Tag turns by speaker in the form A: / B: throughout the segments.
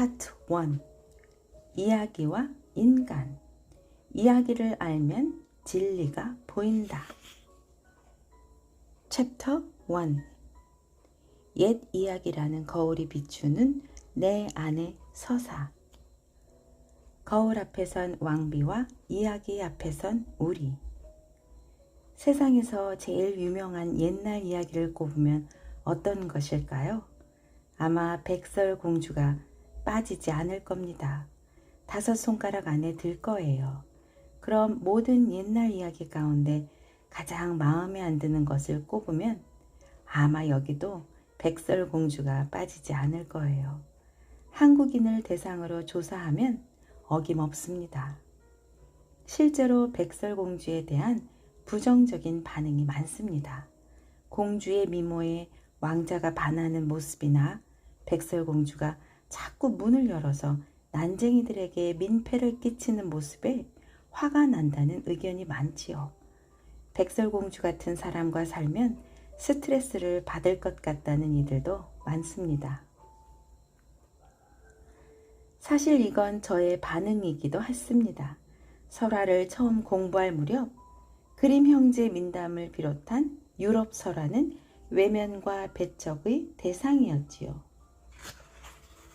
A: 파트 1. 이야기와 인간. 이야기를 알면 진리가 보인다. 챕터 1. 옛 이야기라는 거울이 비추는 내 안의 서사. 거울 앞에선 왕비와 이야기 앞에선 우리. 세상에서 제일 유명한 옛날 이야기를 꼽으면 어떤 것일까요? 아마 백설공주가 빠지지 않을 겁니다. 5손가락 안에 들 거예요. 그럼 모든 옛날 이야기 가운데 가장 마음에 안 드는 것을 꼽으면 아마 여기도 백설공주가 빠지지 않을 거예요. 한국인을 대상으로 조사하면 어김없습니다. 실제로 백설공주에 대한 부정적인 반응이 많습니다. 공주의 미모에 왕자가 반하는 모습이나 백설공주가 자꾸 문을 열어서 난쟁이들에게 민폐를 끼치는 모습에 화가 난다는 의견이 많지요. 백설공주 같은 사람과 살면 스트레스를 받을 것 같다는 이들도 많습니다. 사실 이건 저의 반응이기도 했습니다. 설화를 처음 공부할 무렵 그림 형제 민담을 비롯한 유럽 설화는 외면과 배척의 대상이었지요.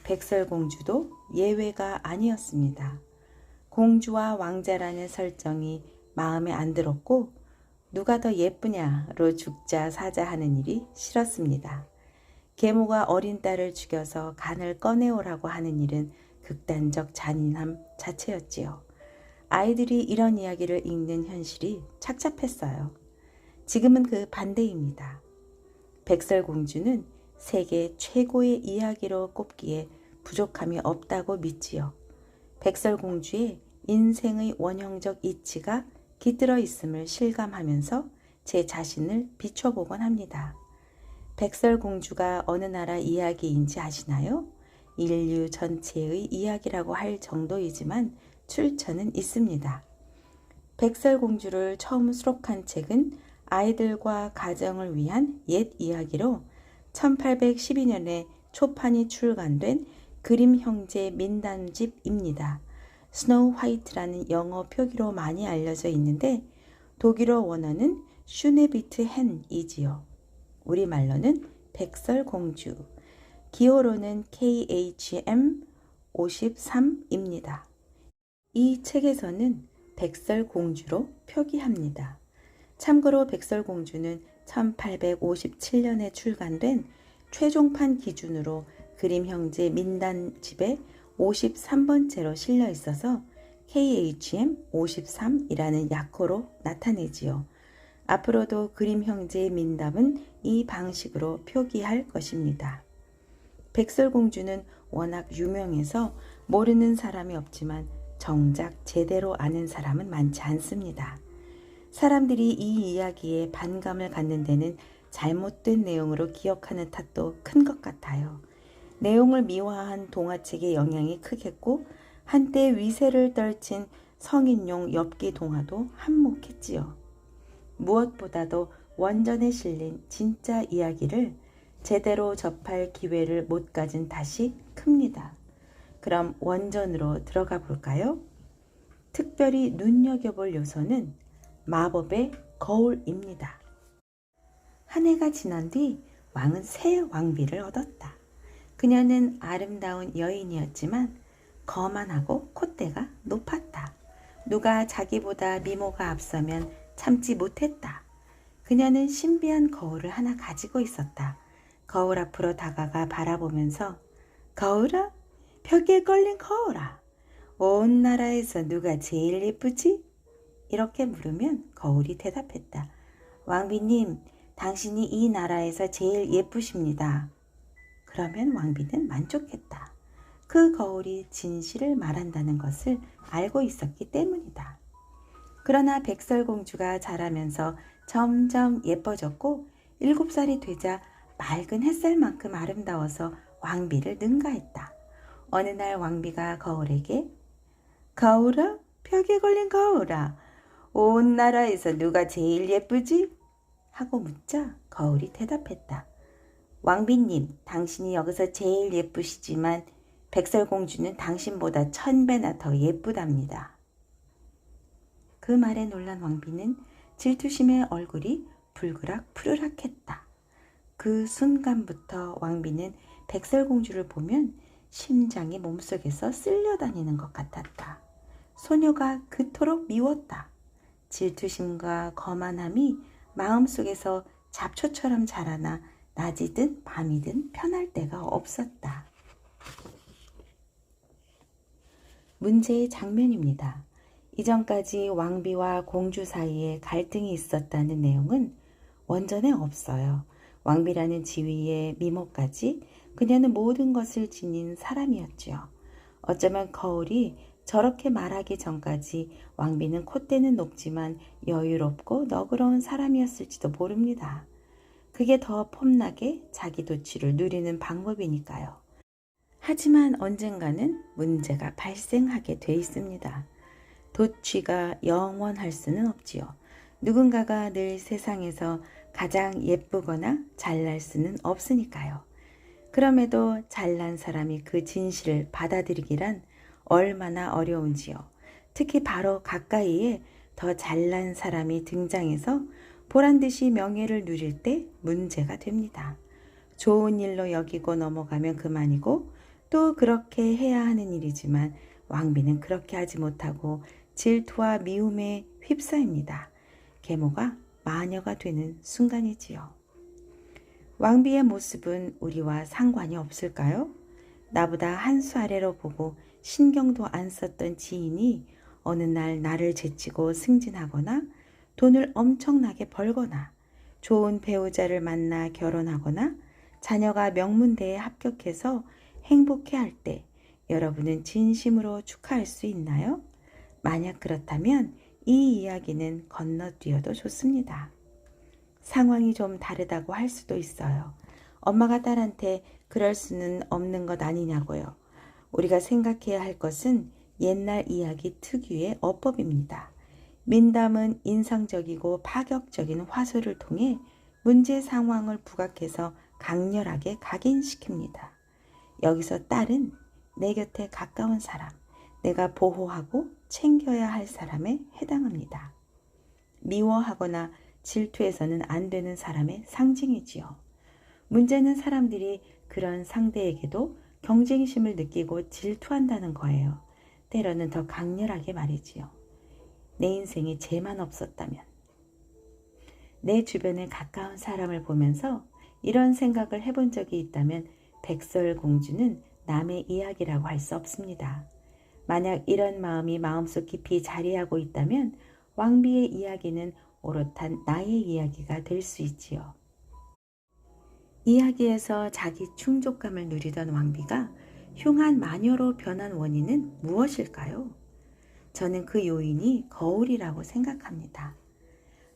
A: 백설공주도 예외가 아니었습니다. 공주와 왕자라는 설정이 마음에 안 들었고 누가 더 예쁘냐로 죽자 사자하는 일이 싫었습니다. 계모가 어린 딸을 죽여서 간을 꺼내오라고 하는 일은 극단적 잔인함 자체였지요. 아이들이 이런 이야기를 읽는 현실이 착잡했어요. 지금은 그 반대입니다. 백설공주는 세계 최고의 이야기로 꼽기에 부족함이 없다고 믿지요. 백설공주의 인생의 원형적 이치가 깃들어 있음을 실감하면서 제 자신을 비춰보곤 합니다. 백설공주가 어느 나라 이야기인지 아시나요? 인류 전체의 이야기라고 할 정도이지만 출처는 있습니다. 백설공주를 처음 수록한 책은 아이들과 가정을 위한 옛 이야기로 1812년에 초판이 출간된 그림 형제 민담집입니다. 스노우 화이트라는 영어 표기로 많이 알려져 있는데 독일어 원어는 슈네비트 헨이지요. 우리말로는 백설공주, 기호로는 KHM 53입니다. 이 책에서는 백설공주로 표기합니다. 참고로 백설공주는 1857년에 출간된 최종판 기준으로 그림 형제 민단집에 53번째로 실려 있어서 KHM 53이라는 약호로 나타내지요. 앞으로도 그림 형제의 민담은 이 방식으로 표기할 것입니다. 백설공주는 워낙 유명해서 모르는 사람이 없지만 정작 제대로 아는 사람은 많지 않습니다. 사람들이 이 이야기에 반감을 갖는 데는 잘못된 내용으로 기억하는 탓도 큰 것 같아요. 내용을 미화한 동화책의 영향이 크겠고 한때 위세를 떨친 성인용 엽기 동화도 한몫했지요. 무엇보다도 원전에 실린 진짜 이야기를 제대로 접할 기회를 못 가진 탓이 큽니다. 그럼 원전으로 들어가 볼까요? 특별히 눈여겨볼 요소는 마법의 거울입니다. 한 해가 지난 뒤 왕은 새 왕비를 얻었다. 그녀는 아름다운 여인이었지만 거만하고 콧대가 높았다. 누가 자기보다 미모가 앞서면 참지 못했다. 그녀는 신비한 거울을 하나 가지고 있었다. 거울 앞으로 다가가 바라보면서 거울아, 벽에 걸린 거울아, 온 나라에서 누가 제일 예쁘지? 이렇게 물으면 거울이 대답했다. 왕비님, 당신이 이 나라에서 제일 예쁘십니다. 그러면 왕비는 만족했다. 그 거울이 진실을 말한다는 것을 알고 있었기 때문이다. 그러나 백설공주가 자라면서 점점 예뻐졌고 7살이 되자 맑은 햇살만큼 아름다워서 왕비를 능가했다. 어느 날 왕비가 거울에게 거울아, 벽에 걸린 거울아, 온 나라에서 누가 제일 예쁘지? 하고 묻자 거울이 대답했다. 왕비님, 당신이 여기서 제일 예쁘시지만 백설공주는 당신보다 1000배나 더 예쁘답니다. 그 말에 놀란 왕비는 질투심에 얼굴이 불그락 푸르락했다. 그 순간부터 왕비는 백설공주를 보면 심장이 몸속에서 쓸려다니는 것 같았다. 소녀가 그토록 미웠다. 질투심과 거만함이 마음속에서 잡초처럼 자라나 낮이든 밤이든 편할 데가 없었다. 문제의 장면입니다. 이전까지 왕비와 공주 사이에 갈등이 있었다는 내용은 원전에 없어요. 왕비라는 지위에 미모까지 그녀는 모든 것을 지닌 사람이었지요. 어쩌면 거울이 저렇게 말하기 전까지 왕비는 콧대는 높지만 여유롭고 너그러운 사람이었을지도 모릅니다. 그게 더 폼나게 자기 도취를 누리는 방법이니까요. 하지만 언젠가는 문제가 발생하게 돼 있습니다. 도취가 영원할 수는 없지요. 누군가가 늘 세상에서 가장 예쁘거나 잘날 수는 없으니까요. 그럼에도 잘난 사람이 그 진실을 받아들이기란 얼마나 어려운지요. 특히 바로 가까이에 더 잘난 사람이 등장해서 보란듯이 명예를 누릴 때 문제가 됩니다. 좋은 일로 여기고 넘어가면 그만이고 또 그렇게 해야 하는 일이지만 왕비는 그렇게 하지 못하고 질투와 미움에 휩싸입니다. 계모가 마녀가 되는 순간이지요. 왕비의 모습은 우리와 상관이 없을까요? 나보다 한 수 아래로 보고 신경도 안 썼던 지인이 어느 날 나를 제치고 승진하거나 돈을 엄청나게 벌거나 좋은 배우자를 만나 결혼하거나 자녀가 명문대에 합격해서 행복해할 때 여러분은 진심으로 축하할 수 있나요? 만약 그렇다면 이 이야기는 건너뛰어도 좋습니다. 상황이 좀 다르다고 할 수도 있어요. 엄마가 딸한테 그럴 수는 없는 것 아니냐고요. 우리가 생각해야 할 것은 옛날 이야기 특유의 어법입니다. 민담은 인상적이고 파격적인 화술을 통해 문제 상황을 부각해서 강렬하게 각인시킵니다. 여기서 딸은 내 곁에 가까운 사람, 내가 보호하고 챙겨야 할 사람에 해당합니다. 미워하거나 질투해서는 안 되는 사람의 상징이지요. 문제는 사람들이 그런 상대에게도 경쟁심을 느끼고 질투한다는 거예요. 때로는 더 강렬하게 말이지요. 내 인생에 쟤만 없었다면. 내 주변에 가까운 사람을 보면서 이런 생각을 해본 적이 있다면 백설공주는 남의 이야기라고 할 수 없습니다. 만약 이런 마음이 마음속 깊이 자리하고 있다면 왕비의 이야기는 오롯한 나의 이야기가 될 수 있지요. 이야기에서 자기 충족감을 누리던 왕비가 흉한 마녀로 변한 원인은 무엇일까요? 저는 그 요인이 거울이라고 생각합니다.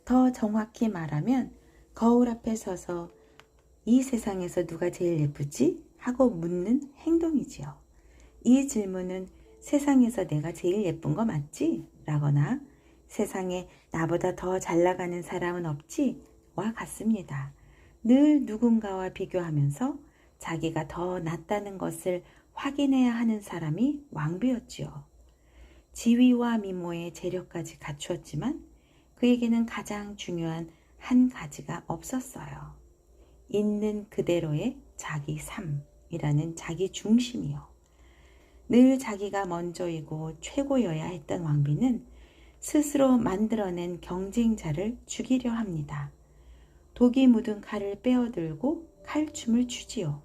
A: 더 정확히 말하면 거울 앞에 서서 이 세상에서 누가 제일 예쁘지? 하고 묻는 행동이지요. 이 질문은 세상에서 내가 제일 예쁜 거 맞지? 라거나 세상에 나보다 더 잘 나가는 사람은 없지? 와 같습니다. 늘 누군가와 비교하면서 자기가 더 낫다는 것을 확인해야 하는 사람이 왕비였지요. 지위와 미모의 재력까지 갖추었지만 그에게는 가장 중요한 한 가지가 없었어요. 있는 그대로의 자기 삶이라는 자기 중심이요. 늘 자기가 먼저이고 최고여야 했던 왕비는 스스로 만들어낸 경쟁자를 죽이려 합니다. 독이 묻은 칼을 빼어들고 칼춤을 추지요.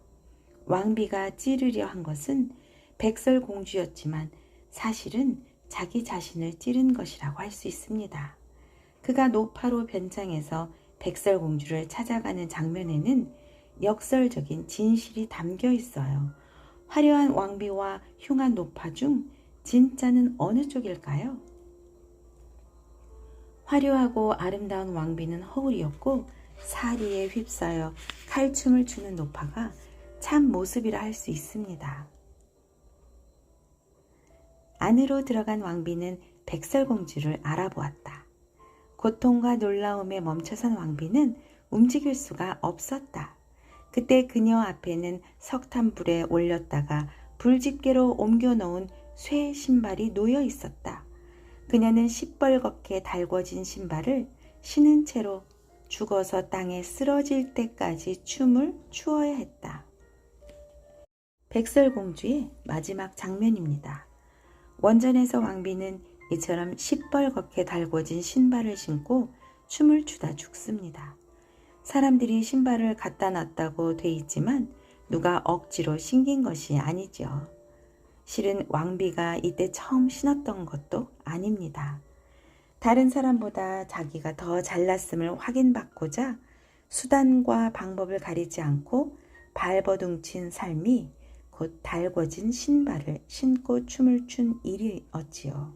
A: 왕비가 찌르려 한 것은 백설공주였지만 사실은 자기 자신을 찌른 것이라고 할 수 있습니다. 그가 노파로 변장해서 백설공주를 찾아가는 장면에는 역설적인 진실이 담겨 있어요. 화려한 왕비와 흉한 노파 중 진짜는 어느 쪽일까요? 화려하고 아름다운 왕비는 허울이었고 사리에 휩싸여 칼춤을 추는 노파가 참 모습이라 할 수 있습니다. 안으로 들어간 왕비는 백설공주를 알아보았다. 고통과 놀라움에 멈춰선 왕비는 움직일 수가 없었다. 그때 그녀 앞에는 석탄불에 올렸다가 굴집게로 옮겨 놓은 쇠 신발이 놓여 있었다. 그녀는 시뻘겋게 달궈진 신발을 신은 채로 죽어서 땅에 쓰러질 때까지 춤을 추어야 했다. 백설공주의 마지막 장면입니다. 원전에서 왕비는 이처럼 시뻘겋게 달궈진 신발을 신고 춤을 추다 죽습니다. 사람들이 신발을 갖다 놨다고 돼 있지만 누가 억지로 신긴 것이 아니죠. 실은 왕비가 이때 처음 신었던 것도 아닙니다. 다른 사람보다 자기가 더 잘났음을 확인받고자 수단과 방법을 가리지 않고 발버둥친 삶이 곧 달궈진 신발을 신고 춤을 춘 일이었지요.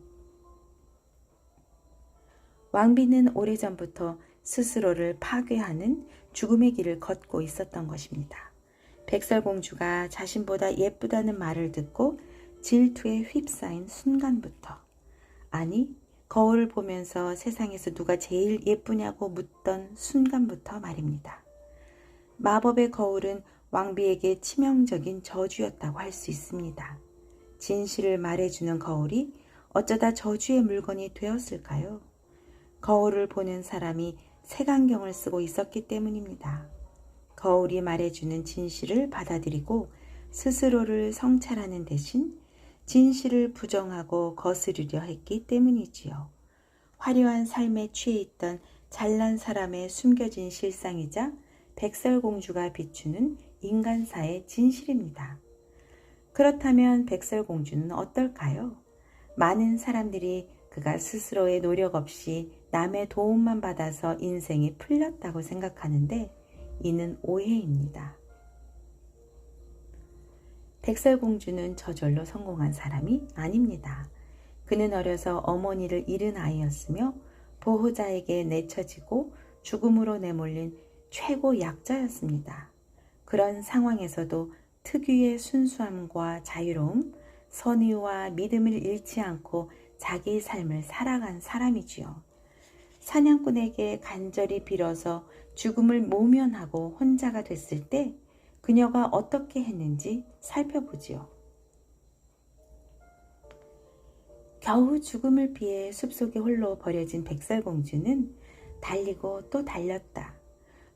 A: 왕비는 오래전부터 스스로를 파괴하는 죽음의 길을 걷고 있었던 것입니다. 백설공주가 자신보다 예쁘다는 말을 듣고 질투에 휩싸인 순간부터, 아니 거울을 보면서 세상에서 누가 제일 예쁘냐고 묻던 순간부터 말입니다. 마법의 거울은 왕비에게 치명적인 저주였다고 할 수 있습니다. 진실을 말해주는 거울이 어쩌다 저주의 물건이 되었을까요? 거울을 보는 사람이 색안경을 쓰고 있었기 때문입니다. 거울이 말해주는 진실을 받아들이고 스스로를 성찰하는 대신 진실을 부정하고 거스르려 했기 때문이지요. 화려한 삶에 취해 있던 잘난 사람의 숨겨진 실상이자 백설공주가 비추는 인간사의 진실입니다. 그렇다면 백설공주는 어떨까요? 많은 사람들이 그가 스스로의 노력 없이 남의 도움만 받아서 인생이 풀렸다고 생각하는데 이는 오해입니다. 백설공주는 저절로 성공한 사람이 아닙니다. 그는 어려서 어머니를 잃은 아이였으며 보호자에게 내쳐지고 죽음으로 내몰린 최고 약자였습니다. 그런 상황에서도 특유의 순수함과 자유로움, 선의와 믿음을 잃지 않고 자기 삶을 살아간 사람이지요. 사냥꾼에게 간절히 빌어서 죽음을 모면하고 혼자가 됐을 때 그녀가 어떻게 했는지 살펴보지요. 겨우 죽음을 피해 숲속에 홀로 버려진 백설공주는 달리고 또 달렸다.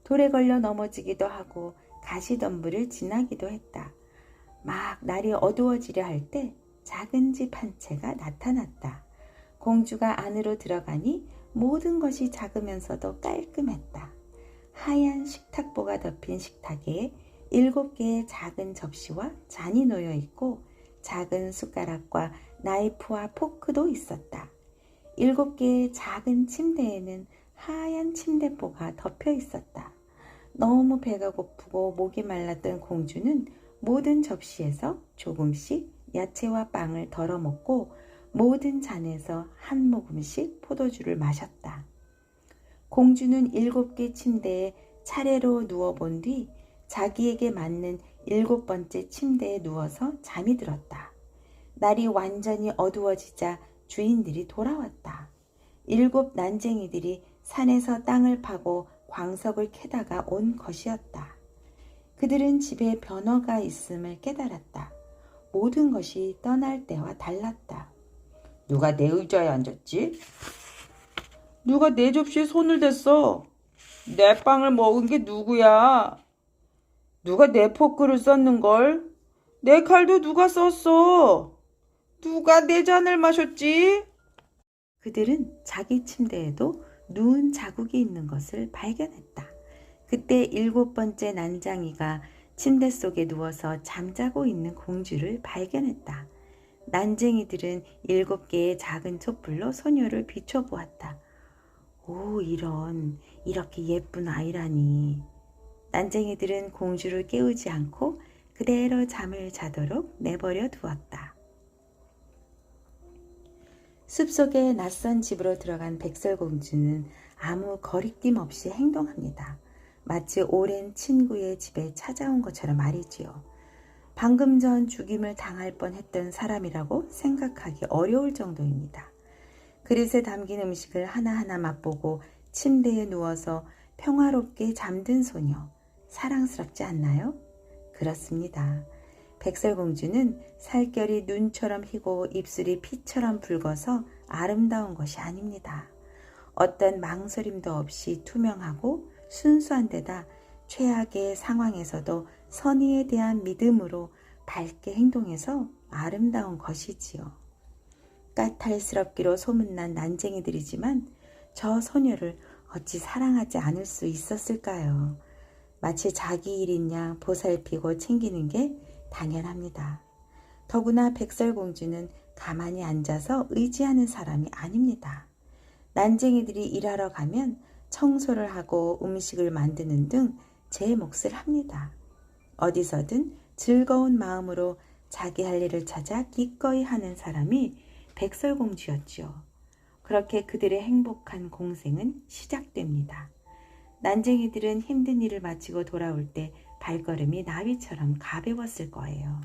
A: 돌에 걸려 넘어지기도 하고 가시덤불을 지나기도 했다. 막 날이 어두워지려 할 때 작은 집 한 채가 나타났다. 공주가 안으로 들어가니 모든 것이 작으면서도 깔끔했다. 하얀 식탁보가 덮인 식탁에 7개의 작은 접시와 잔이 놓여 있고 작은 숟가락과 나이프와 포크도 있었다. 7개의 작은 침대에는 하얀 침대보가 덮여 있었다. 너무 배가 고프고 목이 말랐던 공주는 모든 접시에서 조금씩 야채와 빵을 덜어 먹고 모든 잔에서 한 모금씩 포도주를 마셨다. 공주는 7개 침대에 차례로 누워본 뒤 자기에게 맞는 7번째 침대에 누워서 잠이 들었다. 날이 완전히 어두워지자 주인들이 돌아왔다. 7 난쟁이들이 산에서 땅을 파고 광석을 캐다가 온 것이었다. 그들은 집에 변화가 있음을 깨달았다. 모든 것이 떠날 때와 달랐다.
B: 누가 내 의자에 앉았지? 누가 내 접시에 손을 댔어? 내 빵을 먹은 게 누구야? 누가 내 포크를 썼는걸? 내 칼도 누가 썼어? 누가 내 잔을 마셨지?
A: 그들은 자기 침대에도 누운 자국이 있는 것을 발견했다. 그때 7번째 난장이가 침대 속에 누워서 잠자고 있는 공주를 발견했다. 난쟁이들은 7개의 작은 촛불로 소녀를 비춰보았다. 오, 이렇게 예쁜 아이라니. 난쟁이들은 공주를 깨우지 않고 그대로 잠을 자도록 내버려 두었다. 숲속의 낯선 집으로 들어간 백설공주는 아무 거리낌 없이 행동합니다. 마치 오랜 친구의 집에 찾아온 것처럼 말이지요. 방금 전 죽임을 당할 뻔했던 사람이라고 생각하기 어려울 정도입니다. 그릇에 담긴 음식을 하나하나 맛보고 침대에 누워서 평화롭게 잠든 소녀, 사랑스럽지 않나요? 그렇습니다. 백설공주는 살결이 눈처럼 희고 입술이 피처럼 붉어서 아름다운 것이 아닙니다. 어떤 망설임도 없이 투명하고 순수한 데다 최악의 상황에서도 선의에 대한 믿음으로 밝게 행동해서 아름다운 것이지요. 까탈스럽기로 소문난 난쟁이들이지만 저 소녀를 어찌 사랑하지 않을 수 있었을까요? 마치 자기 일인 양 보살피고 챙기는 게 당연합니다. 더구나 백설공주는 가만히 앉아서 의지하는 사람이 아닙니다. 난쟁이들이 일하러 가면 청소를 하고 음식을 만드는 등 제 몫을 합니다. 어디서든 즐거운 마음으로 자기 할 일을 찾아 기꺼이 하는 사람이 백설공주였지요. 그렇게 그들의 행복한 공생은 시작됩니다. 난쟁이들은 힘든 일을 마치고 돌아올 때 발걸음이 나비처럼 가벼웠을 거예요.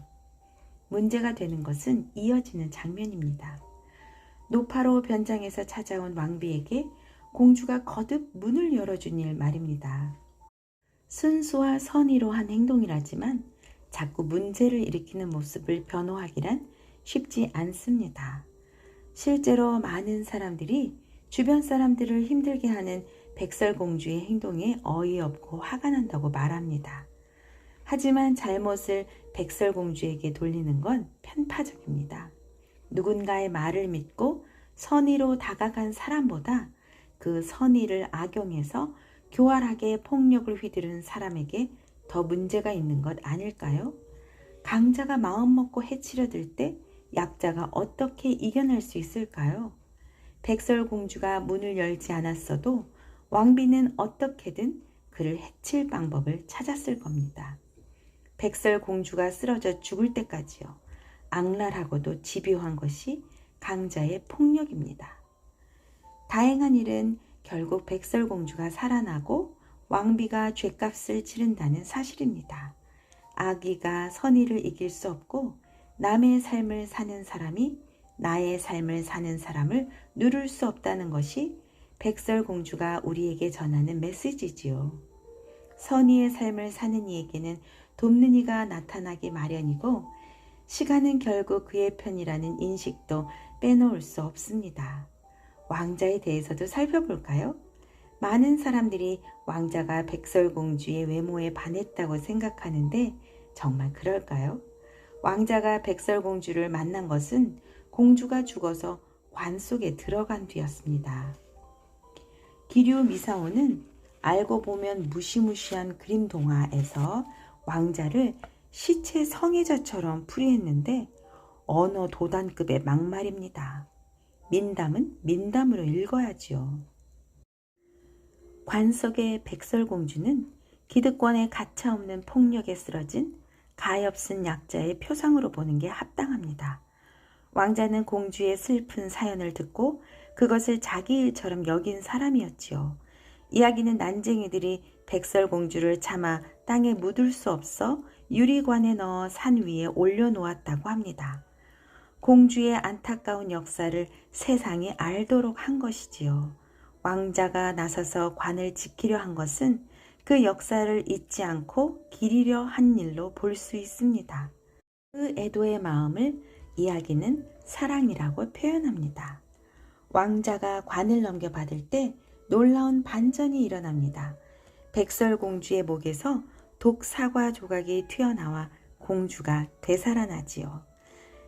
A: 문제가 되는 것은 이어지는 장면입니다. 노파로 변장해서 찾아온 왕비에게 공주가 거듭 문을 열어준 일 말입니다. 순수와 선의로 한 행동이라지만 자꾸 문제를 일으키는 모습을 변호하기란 쉽지 않습니다. 실제로 많은 사람들이 주변 사람들을 힘들게 하는 백설공주의 행동에 어이없고 화가 난다고 말합니다. 하지만 잘못을 백설공주에게 돌리는 건 편파적입니다. 누군가의 말을 믿고 선의로 다가간 사람보다 그 선의를 악용해서 교활하게 폭력을 휘두른 사람에게 더 문제가 있는 것 아닐까요? 강자가 마음먹고 해치려 들 때 약자가 어떻게 이겨낼 수 있을까요? 백설공주가 문을 열지 않았어도 왕비는 어떻게든 그를 해칠 방법을 찾았을 겁니다. 백설공주가 쓰러져 죽을 때까지요. 악랄하고도 집요한 것이 강자의 폭력입니다. 다행한 일은 결국 백설공주가 살아나고 왕비가 죗값을 치른다는 사실입니다. 악의가 선의를 이길 수 없고 남의 삶을 사는 사람이 나의 삶을 사는 사람을 누를 수 없다는 것이 백설공주가 우리에게 전하는 메시지지요. 선의의 삶을 사는 이에게는 돕는 이가 나타나기 마련이고 시간은 결국 그의 편이라는 인식도 빼놓을 수 없습니다. 왕자에 대해서도 살펴볼까요? 많은 사람들이 왕자가 백설공주의 외모에 반했다고 생각하는데 정말 그럴까요? 왕자가 백설공주를 만난 것은 공주가 죽어서 관 속에 들어간 뒤였습니다. 기류 미사오는 알고 보면 무시무시한 그림 동화에서 왕자를 시체 성애자처럼 풀이했는데 언어 도단급의 막말입니다. 민담은 민담으로 읽어야지요. 관 속의 백설공주는 기득권에 가차없는 폭력에 쓰러진 가엾은 약자의 표상으로 보는 게 합당합니다. 왕자는 공주의 슬픈 사연을 듣고 그것을 자기 일처럼 여긴 사람이었지요. 이야기는 난쟁이들이 백설공주를 차마 땅에 묻을 수 없어 유리관에 넣어 산 위에 올려놓았다고 합니다. 공주의 안타까운 역사를 세상이 알도록 한 것이지요. 왕자가 나서서 관을 지키려 한 것은 그 역사를 잊지 않고 기리려 한 일로 볼 수 있습니다. 그 애도의 마음을 이야기는 사랑이라고 표현합니다. 왕자가 관을 넘겨받을 때 놀라운 반전이 일어납니다. 백설공주의 목에서 독사과 조각이 튀어나와 공주가 되살아나지요.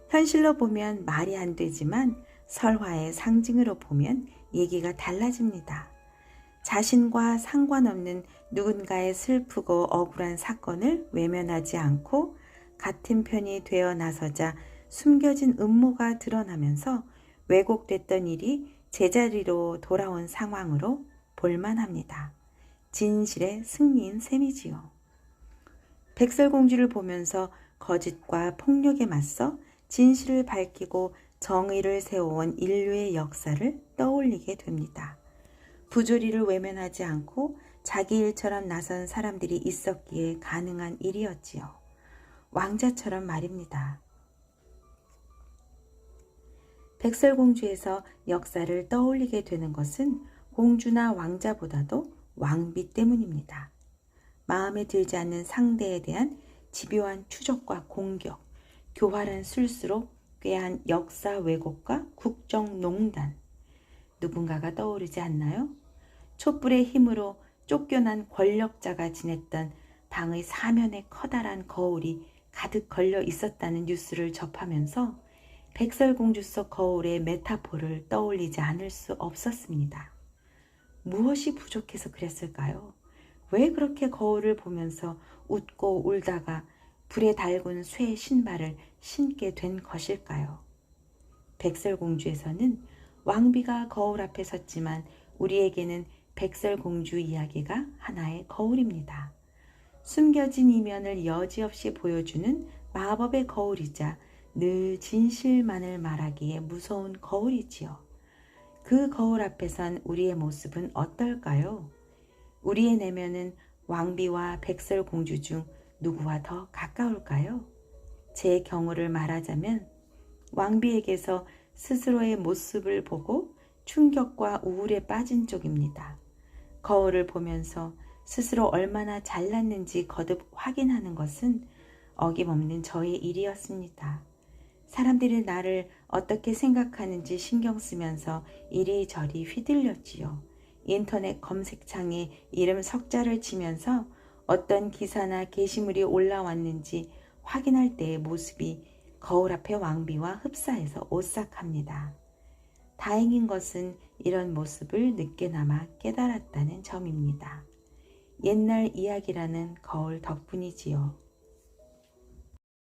A: 현실로 보면 말이 안 되지만 설화의 상징으로 보면 얘기가 달라집니다. 자신과 상관없는 누군가의 슬프고 억울한 사건을 외면하지 않고 같은 편이 되어 나서자 숨겨진 음모가 드러나면서 왜곡됐던 일이 제자리로 돌아온 상황으로 볼만합니다. 진실의 승리인 셈이지요. 백설공주를 보면서 거짓과 폭력에 맞서 진실을 밝히고 정의를 세워온 인류의 역사를 떠올리게 됩니다. 부조리를 외면하지 않고 자기 일처럼 나선 사람들이 있었기에 가능한 일이었지요. 왕자처럼 말입니다. 백설공주에서 역사를 떠올리게 되는 것은 공주나 왕자보다도 왕비 때문입니다. 마음에 들지 않는 상대에 대한 집요한 추적과 공격, 교활한 술수로 꾀한 역사 왜곡과 국정농단. 누군가가 떠오르지 않나요? 촛불의 힘으로 쫓겨난 권력자가 지냈던 방의 사면에 커다란 거울이 가득 걸려 있었다는 뉴스를 접하면서 백설공주 속 거울의 메타포를 떠올리지 않을 수 없었습니다. 무엇이 부족해서 그랬을까요? 왜 그렇게 거울을 보면서 웃고 울다가 불에 달군 쇠 신발을 신게 된 것일까요? 백설공주에서는 왕비가 거울 앞에 섰지만 우리에게는 백설공주 이야기가 하나의 거울입니다. 숨겨진 이면을 여지없이 보여주는 마법의 거울이자 늘 진실만을 말하기에 무서운 거울이지요. 그 거울 앞에선 우리의 모습은 어떨까요? 우리의 내면은 왕비와 백설공주 중 누구와 더 가까울까요? 제 경우를 말하자면 왕비에게서 스스로의 모습을 보고 충격과 우울에 빠진 쪽입니다. 거울을 보면서 스스로 얼마나 잘났는지 거듭 확인하는 것은 어김없는 저의 일이었습니다. 사람들이 나를 어떻게 생각하는지 신경 쓰면서 이리저리 휘둘렸지요. 인터넷 검색창에 이름 석자를 치면서 어떤 기사나 게시물이 올라왔는지 확인할 때의 모습이 거울 앞의 왕비와 흡사해서 오싹합니다. 다행인 것은 이런 모습을 늦게나마 깨달았다는 점입니다. 옛날 이야기라는 거울 덕분이지요.